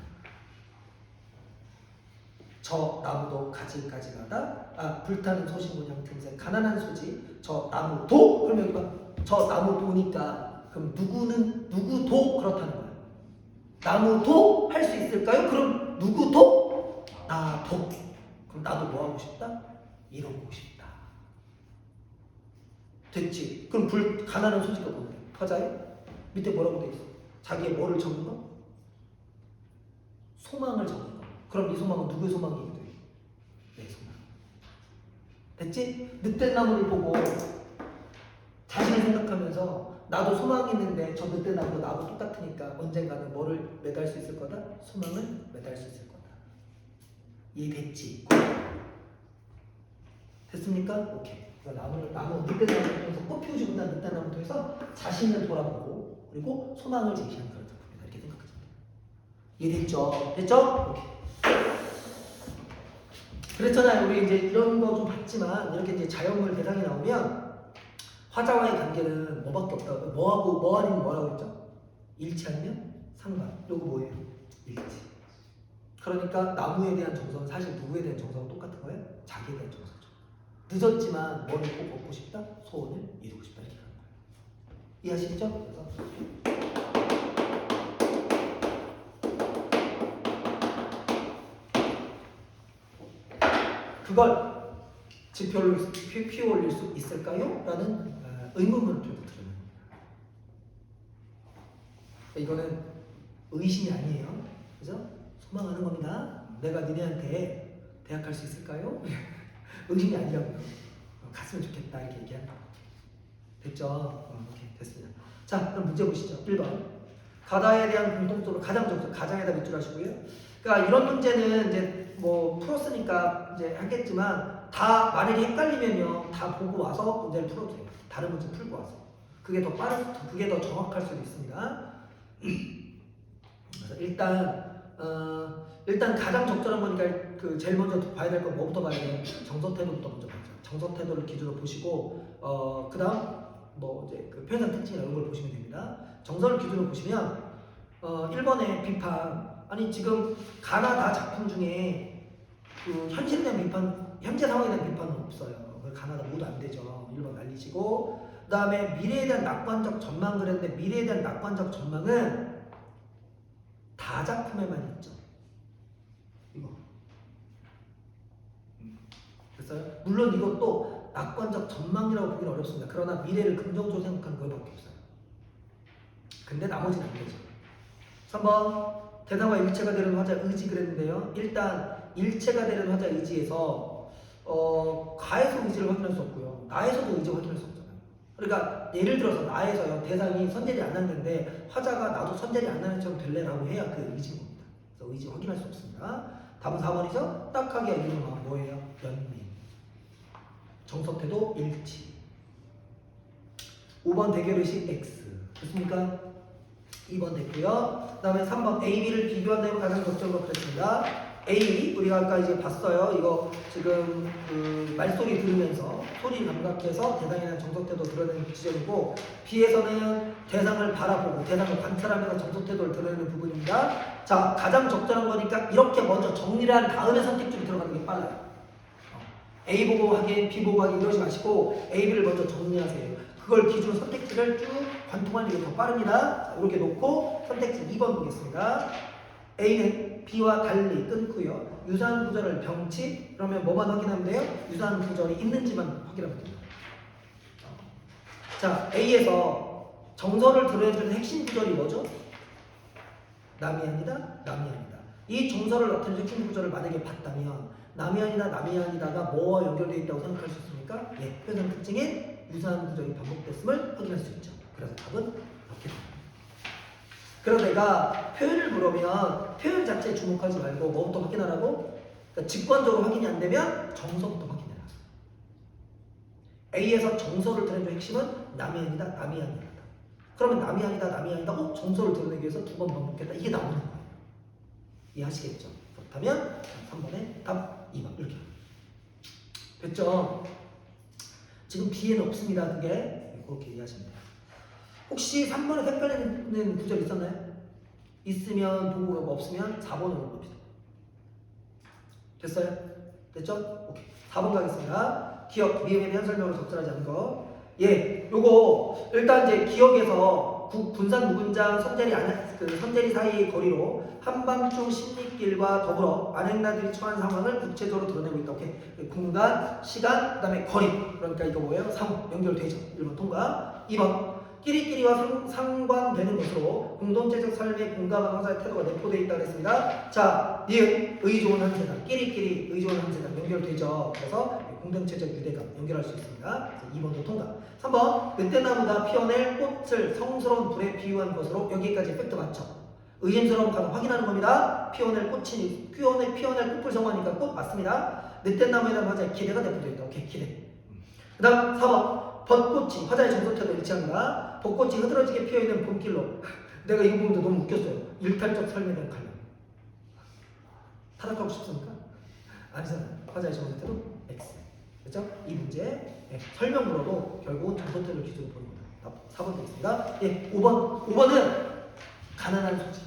저 나무도 가지가지마다 불타는 소신문양 틈새 가난한 소지 저 나무도 그러면 여기 봐. 저 나무도니까 그럼 누구도 그렇다는 거야. 나무도 할 수 있을까요? 그럼 누구도? 나도. 그럼 나도 뭐 하고 싶다? 이루고 싶다. 됐지? 그럼 가난한 소지가 뭔데? 화자에? 밑에 뭐라고 돼 있어? 자기의 뭐를 적은 거? 소망을 적은 거. 그럼 이 소망은 누구의 소망이기도 해? 내 소망. 됐지? 늑대 나무를 보고 자신을 생각하면서 나도 소망이 있는데 저 늑대 나무도 나하고 똑같으니까 언젠가는 뭐를 매달 수 있을 거다? 소망을 매달 수 있을 거다. 이해됐지? 됐습니까? 오케이. 나무 늑대 나무를 통해서 꽃 피우지 못한 늑대 나무를 통해서 자신을 돌아보고 그리고 소망을 제시하는 그런 작품이다. 이렇게 생각하시면 돼요. 이해됐죠? 됐죠? 오케이. 그랬잖아요. 우리 이제 이런 거 좀 봤지만 이렇게 이제 자연물 대상이 나오면 화자와의 관계는 뭐밖에 없다고. 뭐 아니면 뭐라고 했죠? 일치 아니면 상관. 요거 뭐예요? 일치. 그러니까 나무에 대한 정서는 사실 누구에 대한 정서가 똑같은 거예요? 자기에 대한 정서죠. 늦었지만 뭐를 꼭 얻고 싶다? 소원을 이루고 싶다. 이렇게 하는 거예요. 이해하시겠죠? 그래서 그걸 지표로 피워 올릴 수 있을까요? 라는 의문문을 들고 드리는 겁니다. 이거는 의심이 아니에요. 그죠? 소망하는 겁니다. 내가 니네한테 대학 갈 수 있을까요? 의심이 아니라고요. 갔으면 좋겠다 이렇게 얘기하는 거. 됐죠? 오케이 됐습니다. 자 그럼 문제 보시죠. 1번 가다에 대한 공통적으로 가장 적죠. 가장에다 밑줄 하시고요. 그러니까 이런 문제는 이제 뭐 풀었으니까 이제 하겠지만 다 만약에 헷갈리면요 다 보고 와서 문제를 풀어도 돼요. 다른 문제 풀고 와서 그게 더 그게 더 정확할 수도 있습니다. 그래서 일단 가장 적절한 거니까 그 제일 먼저 봐야 될 건 뭐부터 봐야 돼요? 정서 태도부터 먼저 봐죠. 정서 태도를 기준으로 보시고 그다음 뭐 이제 그 표현상 특징이나 이런 걸 보시면 됩니다. 정서를 기준으로 보시면 1번의 비판 아니 지금 가나다 작품 중에 그 현실에 대한 비판 현재 상황에 대한 비판은 없어요. 가나다 모두 안 되죠. 1번 날리시고 그다음에 미래에 대한 낙관적 전망 그랬는데 미래에 대한 낙관적 전망은 다 작품에만 있죠. 이거. 됐어요? 물론 이것도 낙관적 전망이라고 보기는 어렵습니다. 그러나 미래를 긍정적으로 생각하는 것밖에 없어요. 근데 나머지는 안 되죠. 3번 대상과 일체가 되는 화자 의지 그랬는데요. 일단 일체가 되는 화자 의지에서 가에서 의지를 확인할 수 없고요. 나에서도 의지를 확인할 수 없잖아요. 그러니까 예를 들어서 나에서요 대상이 선재리 안 났는데 화자가 나도 선재리 안 나는 처럼 될래라고 해야 그 의지인 겁니다. 그래서 의지 확인할 수 없습니다. 답은 4번이죠. 딱하게 알기는 뭐예요? 연민. 정서태도 일치. 5번 대결의식 X. 됐습니까? 2번 됐고요. 그 다음에 3번 A, B를 비교한다면 가장 적절한 거 그랬습니다. A 우리가 아까 이제 봤어요. 이거 지금 그 말소리 들으면서 소리 감각해서 대상에 대한 정서태도 드러내는 지점이고 B에서는 대상을 바라보고 대상을 관찰하면서 정서태도를 드러내는 부분입니다. 자 가장 적절한 거니까 이렇게 먼저 정리를 한 다음에 선택지로 들어가는 게 빨라요. A 보고 하긴 B 보고 하긴 이러지 마시고 A, B를 먼저 정리하세요. 그걸 기준으로 선택지를 쭉 관통하는 게 더 빠릅니다. 자, 이렇게 놓고 선택지 2번 보겠습니다. A는 B와 달리 끊고요. 유사한 구절을 병치 그러면 뭐만 확인하면 돼요? 유사한 구절이 있는지만 확인하면 됩니다. 자 A에서 정서를 드러내주는 핵심 구절이 뭐죠? 남이 아니다, 남이 아니다. 이 정서를 나타내는 핵심 구절을 만약에 봤다면 남이 아니다, 남이 아니다가 뭐와 연결되어 있다고 생각할 수 있습니까? 예, 표현 특징인 유사한 구절이 반복됐음을 확인할 수 있죠. 그래서 답은 이렇게 됩니다. 그럼 내가 표현을 물으면 표현 자체에 주목하지 말고 뭐부터 확인하라고? 그러니까 직관적으로 확인이 안 되면 정서부터 확인해라. A에서 정서를 드러내는 핵심은 남이 아니다, 남이 아니다. 그러면 남이 아니다, 남이 아니다. 정서를 드러내기 위해서 두 번 반복했다. 이게 나오는 거예요. 이해하시겠죠? 그렇다면 3번의 답 2번 이렇게 됐죠? 지금 B에는 없습니다. 그게 그렇게 이해하시면 돼요. 혹시 3번에 헷갈리는 구절 있었나요? 있으면 보고 가고 없으면 4번으로 봅시다. 됐어요? 됐죠? 오케이. 4번 가겠습니다. 기억, 미음에 대한 설명으로 적절하지 않은 거. 예, 요거 일단 이제 기억에서 군산 무군장 선재리 사이의 거리로 한밤중 십리길과 더불어 안행나들이 처한 상황을 구체적으로 드러내고 있다. 오케이. 공간, 시간, 그다음에 거리. 그러니까 이거 뭐예요? 상호 연결되죠. 1번 통과. 2번 끼리끼리와 상관되는 것으로 공동체적 삶에 공감하는 화자의 태도가 내포되어 있다고 했습니다. 자, 니은 의좋은 한세상, 끼리끼리 의좋은 한세상 연결되죠. 그래서 공동체적 유대감 연결할 수 있습니다. 2번도 통과. 3번 늦대나무다 피어낼 꽃을 성스러운 불에 비유한 것으로 여기까지 팩트 맞죠? 의심스러운 가서 확인하는 겁니다. 피어낼 꽃불 성화니까 꽃 맞습니다. 늦대나무에 대한 화자의 기대가 내포되어 있다. 오케이, 기대. 그 다음 4번 벚꽃이 화자의 정서태도 일치합니다. 벚꽃이 흐드러지게 피어있는 봄길로. 내가 이거 보면서 너무 웃겼어요. 일탈적 삶에 대한 관련. 타락하고 싶습니까? 아니잖아요. 화자의 정서태도 X. 그렇죠? 이 문제 설명으로도 결국은 정서태를 기준으로 보는 겁니다. 4번 되겠습니다. 예, 5번은 가난한 소지.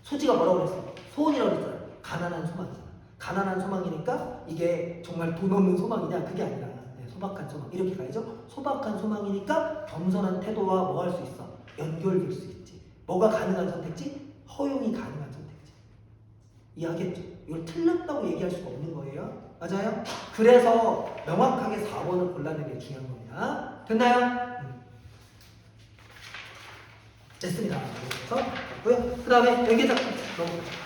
소지가 뭐라고 그랬어요? 소원이라고 그랬잖아요. 가난한 소망이잖아. 가난한 소망이니까 이게 정말 돈 없는 소망이냐? 그게 아니라 소박한 소망 이렇게 가야죠. 소박한 소망이니까 겸손한 태도와 뭐 할 수 있어? 연결될 수 있지. 뭐가 가능한 선택지? 허용이 가능한 선택지. 이해하겠죠? 이걸 틀렸다고 얘기할 수가 없는 거예요. 맞아요? 그래서 명확하게 4번을 골라내는 게 중요한 겁니다. 됐나요? 됐습니다. 그래서 그 다음에 연계작품 넘어가죠.